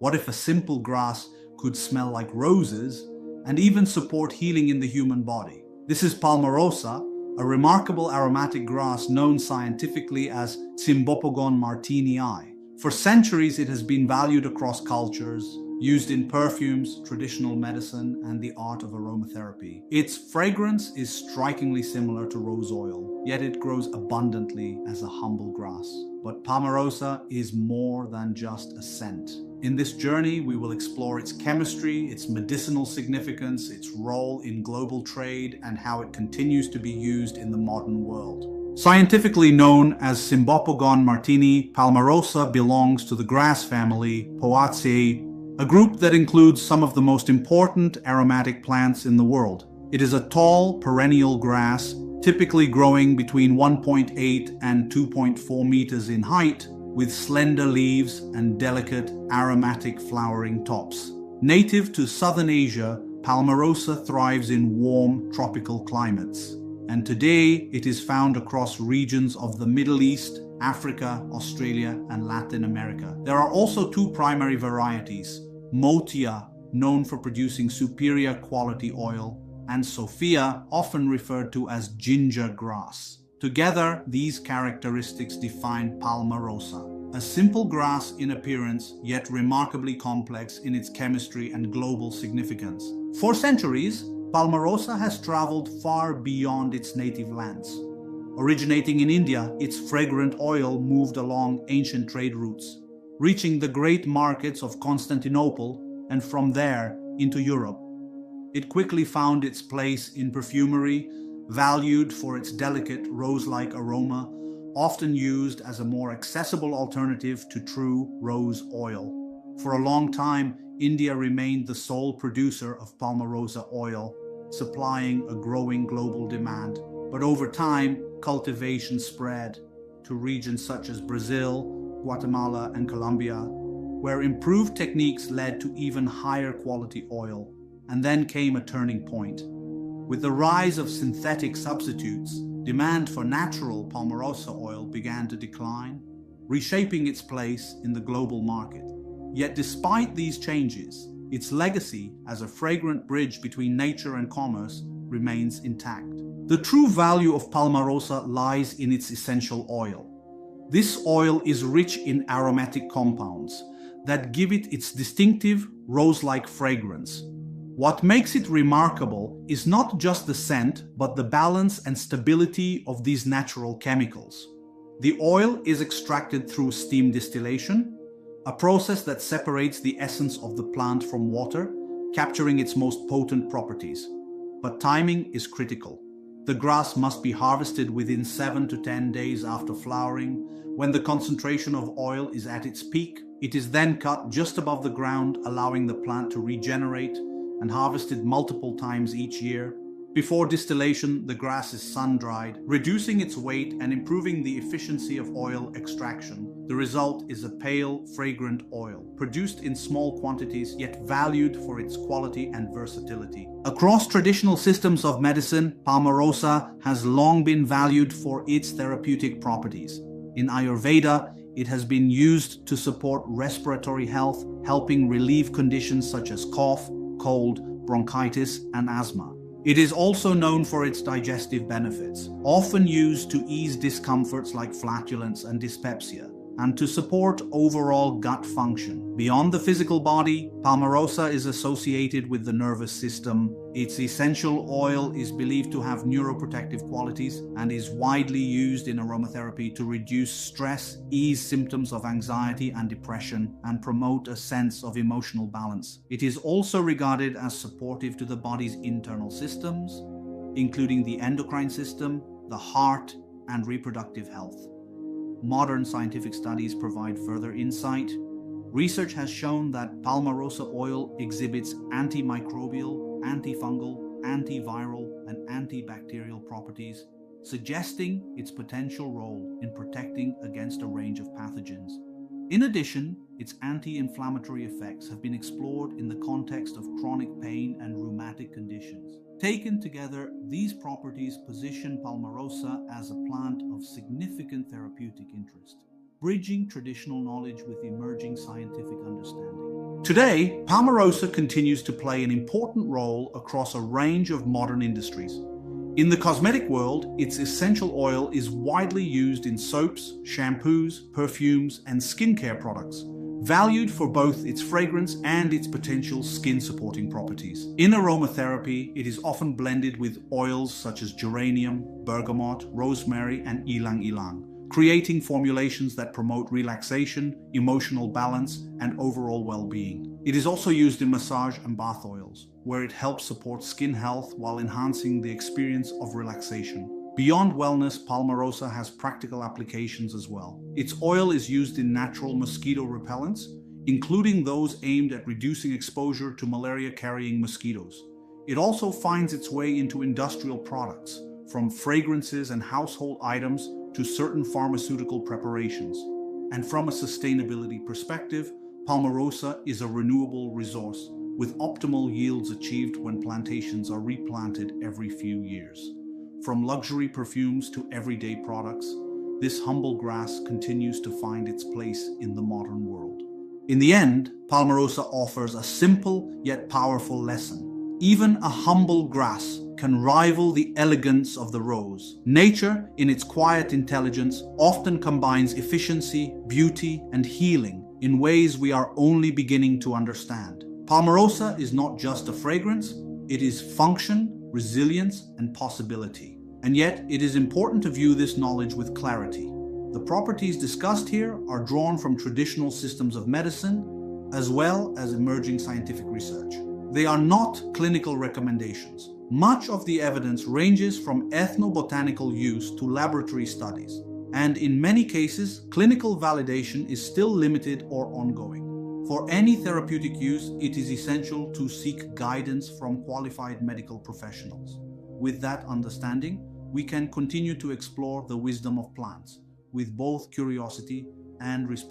What if a simple grass could smell like roses and even support healing in the human body? This is Palmarosa, a remarkable aromatic grass known scientifically as Cymbopogon martinii. For centuries, it has been valued across cultures, used in perfumes, traditional medicine, and the art of aromatherapy. Its fragrance is strikingly similar to rose oil, yet it grows abundantly as a humble grass. But Palmarosa is more than just a scent. In this journey, we will explore its chemistry, its medicinal significance, its role in global trade, and how it continues to be used in the modern world. Scientifically known as Cymbopogon martinii, Palmarosa belongs to the grass family Poaceae, a group that includes some of the most important aromatic plants in the world. It is a tall, perennial grass, typically growing between 1.8 and 2.4 meters in height, with slender leaves and delicate aromatic flowering tops. Native to southern Asia, Palmarosa thrives in warm, tropical climates. And today it is found across regions of the Middle East, Africa, Australia, and Latin America. There are also two primary varieties, Motia, known for producing superior quality oil, and Sophia, often referred to as ginger grass. Together, these characteristics define Palmarosa, a simple grass in appearance, yet remarkably complex in its chemistry and global significance. For centuries, Palmarosa has traveled far beyond its native lands. Originating in India, its fragrant oil moved along ancient trade routes, reaching the great markets of Constantinople and from there into Europe. It quickly found its place in perfumery, valued for its delicate rose-like aroma, often used as a more accessible alternative to true rose oil. For a long time, India remained the sole producer of Palmarosa oil, supplying a growing global demand. But over time, cultivation spread to regions such as Brazil, Guatemala, and Colombia, where improved techniques led to even higher quality oil. And then came a turning point. With the rise of synthetic substitutes, demand for natural Palmarosa oil began to decline, reshaping its place in the global market. Yet despite these changes, its legacy as a fragrant bridge between nature and commerce remains intact. The true value of Palmarosa lies in its essential oil. This oil is rich in aromatic compounds that give it its distinctive rose-like fragrance. What makes it remarkable is not just the scent, but the balance and stability of these natural chemicals. The oil is extracted through steam distillation, a process that separates the essence of the plant from water, capturing its most potent properties. But timing is critical. The grass must be harvested within 7 to 10 days after flowering. When the concentration of oil is at its peak, it is then cut just above the ground, allowing the plant to regenerate, and harvested multiple times each year. Before distillation, the grass is sun-dried, reducing its weight and improving the efficiency of oil extraction. The result is a pale, fragrant oil, produced in small quantities yet valued for its quality and versatility. Across traditional systems of medicine, Palmarosa has long been valued for its therapeutic properties. In Ayurveda, it has been used to support respiratory health, helping relieve conditions such as cough, cold, bronchitis, and asthma. It is also known for its digestive benefits, often used to ease discomforts like flatulence and dyspepsia, and to support overall gut function. Beyond the physical body, Palmarosa is associated with the nervous system. Its essential oil is believed to have neuroprotective qualities and is widely used in aromatherapy to reduce stress, ease symptoms of anxiety and depression, and promote a sense of emotional balance. It is also regarded as supportive to the body's internal systems, including the endocrine system, the heart, and reproductive health. Modern scientific studies provide further insight. Research has shown that Palmarosa oil exhibits antimicrobial, antifungal, antiviral, and antibacterial properties, suggesting its potential role in protecting against a range of pathogens. In addition, its anti-inflammatory effects have been explored in the context of chronic pain and rheumatic conditions. Taken together, these properties position Palmarosa as a plant of significant therapeutic interest, bridging traditional knowledge with emerging scientific understanding. Today, Palmarosa continues to play an important role across a range of modern industries. In the cosmetic world, its essential oil is widely used in soaps, shampoos, perfumes, and skincare products, valued for both its fragrance and its potential skin-supporting properties. In aromatherapy, it is often blended with oils such as geranium, bergamot, rosemary, and ylang-ylang, creating formulations that promote relaxation, emotional balance, and overall well-being. It is also used in massage and bath oils, where it helps support skin health while enhancing the experience of relaxation. Beyond wellness, Palmarosa has practical applications as well. Its oil is used in natural mosquito repellents, including those aimed at reducing exposure to malaria-carrying mosquitoes. It also finds its way into industrial products, from fragrances and household items to certain pharmaceutical preparations. And from a sustainability perspective, Palmarosa is a renewable resource, with optimal yields achieved when plantations are replanted every few years. From luxury perfumes to everyday products, this humble grass continues to find its place in the modern world. In the end, Palmarosa offers a simple yet powerful lesson. Even a humble grass can rival the elegance of the rose. Nature, in its quiet intelligence, often combines efficiency, beauty, and healing in ways we are only beginning to understand. Palmarosa is not just a fragrance, it is function, resilience, and possibility. And yet, it is important to view this knowledge with clarity. The properties discussed here are drawn from traditional systems of medicine, as well as emerging scientific research. They are not clinical recommendations. Much of the evidence ranges from ethnobotanical use to laboratory studies, and in many cases, clinical validation is still limited or ongoing. For any therapeutic use, it is essential to seek guidance from qualified medical professionals. With that understanding, we can continue to explore the wisdom of plants with both curiosity and respect.